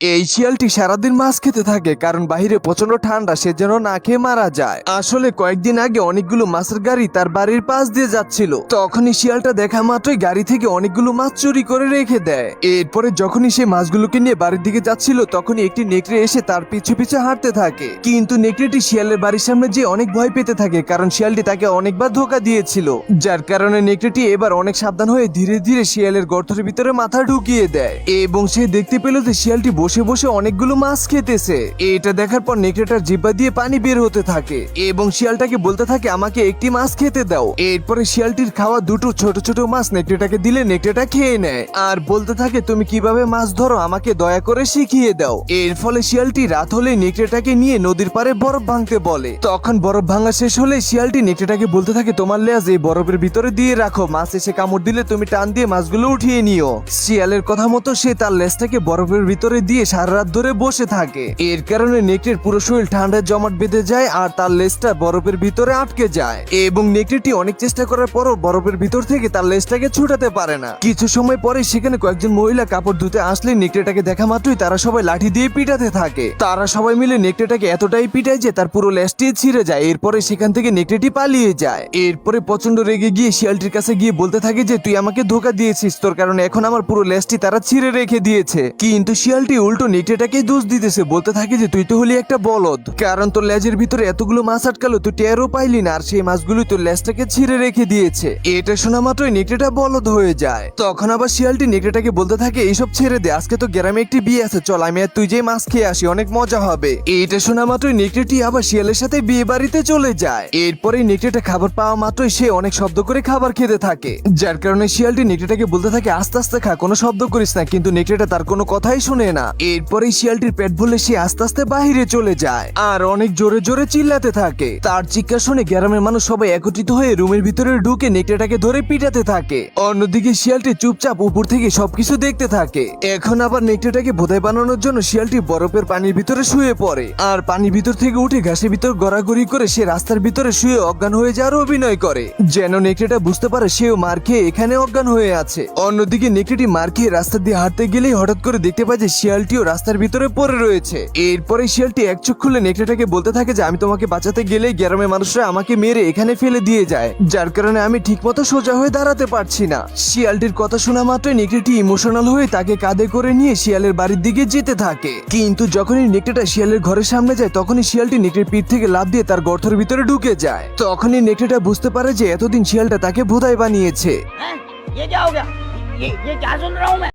এই শিয়ালটি সারাদিন মাছ খেতে থাকে কারণ বাইরে প্রচন্ড ঠান্ডা, সে যেন না খেয়ে মারা যায়। আসলে কয়েকদিন আগে অনেকগুলো মাছের গাড়ি তার বাড়ির পাশ দিয়ে যাচ্ছিল, তখনই শিয়ালটা দেখা মাত্রই গাড়ি থেকে অনেকগুলো মাছ চুরি করে রেখে দেয়। এরপরে যখনই সে মাছগুলোকে নিয়ে বাড়ির দিকে যাচ্ছিল তখনই একটি নেকড়ে এসে তার পিছু পিছু হাঁটতে থাকে। কিন্তু নেকড়েটি শিয়ালের বাড়ির সামনে যে অনেক ভয় পেতে থাকে কারণ শিয়ালটি তাকে অনেকবার ধোকা দিয়েছিল, যার কারণে নেকড়েটি এবার অনেক সাবধান হয়ে ধীরে ধীরে শিয়ালের গর্তের ভিতরে মাথা ঢুকিয়ে দেয় এবং সে দেখতে পেল যে শিয়ালটি বসে বসে অনেকগুলো মাছ খেতেছে। এটা দেখার পর নেকড়েটার জিহ্বা দিয়ে পানি বের হতে থাকে এবং শিয়ালটাকে বলতে থাকে আমাকে একটি মাছ খেতে দাও। এরপরে শিয়ালটির খাওয়া দুটো ছোট ছোট মাছ নেকড়েটাকে দিলে নেকড়েটা খেয়ে নেয় আর বলতে থাকে তুমি কিভাবে মাছ ধরো আমাকে দয়া করে শিখিয়ে দাও। এর ফলে শিয়ালটি রাত হলে নেকড়েটাকে নিয়ে নদীর পাড়ে বরফ ভাঙতে বলে। তখন বরফ ভাঙা শেষ হলে শিয়ালটি নেকড়েটাকে বলতে থাকে তোমার লেজ এই বরফের ভিতরে দিয়ে রাখো, মাছ এসে কামড় দিলে তুমি টান দিয়ে মাছগুলো উঠিয়ে নিও। শিয়ালের কথা মতো সে তার লেজটাকে বরফের ভিতরে দিয়ে সারা রাত ধরে বসে থাকে। এর কারণে নেকড়ের পুরো শরীর ঠান্ডায় জমাট বেঁধে যায় আর তার লেজটা বরফের ভিতরে আটকে যায় এবং নেকড়েটি অনেক চেষ্টা করার পরও বরফের ভিতর থেকে তার লেজটাকে ছুটাতে পারে না। কিছু সময় পরে সেখানে কয়েকজন মহিলা কাপড় ধুতে আসলে নেকড়েটাকে দেখা মাত্রই তারা সবাই লাঠি দিয়ে পিটাতে থাকে। তারা সবাই মিলে নেকড়েটাকে এতটাই পিটায় যে তার পুরো লেজটি ছিঁড়ে যায়। এরপরে সেখান থেকে নেকড়েটি পালিয়ে যায়। এরপরে প্রচন্ড রেগে গিয়ে শিয়ালটির কাছে গিয়ে বলতে থাকে যে তুই আমাকে ধোকা দিয়েছিস, তোর কারণে এখন আমার পুরো লেজটি তারা ছিঁড়ে রেখে দিয়েছে। কিন্তু শিয়ালটি উল্টো নেকড়েটাকে দোষ দিতেছে, বলতে থাকে যে তুই তো হলি একটা বলদ, কারণ তোর লেজের ভিতরে এতগুলো মাছ আটকালো তুই টেরও পাইলি না আর সেই মাছগুলো তোর লেজটাকে ছিঁড়ে রেখে দিয়েছে। এটা শোনা মাত্রই নেকড়েটা বলদ হয়ে যায়। তখন আবার শিয়ালটি নেকড়েটাকে বলতে থাকে এইসব ছেড়ে দে, আজকে তো গ্রামে একটি বিয়ে আছে, চল আমি আর তুই যে মাছ খেয়ে আসি, অনেক মজা হবে। এটা শোনা মাত্রই নেকড়েটি আবার শিয়ালের সাথে বিয়ে বাড়িতে চলে যায়। এরপরে নেকড়েটা খাবার পাওয়া মাত্রই সে অনেক শব্দ করে খাবার খেতে থাকে, যার কারণে শিয়ালটি নেকড়েটাকে বলতে থাকে আস্তে আস্তে খা, কোনো শব্দ করিস না, কিন্তু নেকড়েটা তার কোনো কথাই শুনে না। এরপরে শিয়ালটির পেট ভরলে সে আস্তে আস্তে বাহিরে চলে যায় আর অনেক জোরে জোরে চিল্লাতে থাকে। তার চিৎকার শুনে গ্রামের মানুষ সবাই একত্রিত হয়ে রুমের ভিতরে ঢুকে নেকড়েটাকে ধরে পিটাতে থাকে। অন্যদিকে শিয়ালটি চুপচাপ উপর থেকে সবকিছু দেখতে থাকে। এখন আবার নেকড়েটাকে ভোদাই বানানোর জন্য শিয়ালটি বরফের পানির ভিতরে শুয়ে পড়ে আর পানির ভিতর থেকে উঠে ঘাসের ভিতর গড়াগড়ি করে সে রাস্তার ভিতরে শুয়ে অজ্ঞান হয়ে যাওয়ার অভিনয় করে, যেন নেকড়েটা বুঝতে পারে সেও মার খেয়ে এখানে অজ্ঞান হয়ে আছে। অন্যদিকে নেকড়েটি মার খেয়ে রাস্তা দিয়ে হাঁটতে গেলেই হঠাৎ করে দেখতে পায় যে শিয়ালটিও রাস্তার ভিতরে পড়ে রয়েছে। এরপরে শিয়ালটি এক চোখ খুলে নেকড়েটাকে বলতে থাকে যে আমি তোমাকে বাঁচাতে গেলেই গ্রামের মানুষরা আমাকে মেরে এখানে ফেলে দিয়ে যায়, যার কারণে আমি ঠিকমতো সোজা হয়ে দাঁড়াতে পারছি না। শিয়ালটির কথা শোনা মাত্রই নেকড়েটি ইমোশনাল হয়ে তাকে কাঁধে করে নিয়ে শিয়ালের বাড়ির দিকে যেতে থাকে। কিন্তু যখনই নেকড়েটা শিয়ালের ঘরের সামনে যায় তখনই শিয়ালটি নেকড়ের পিঠ থেকে লাফ দিয়ে তার গর্তের ভিতরে ঢুকে যায়। তখনই নেকড়েটা বুঝতে পারে যে এতদিন শিয়ালটা তাকে ভোদাই বানিয়েছে। ये क्या हो गया? ये क्या सुन रहा हूँ मैं?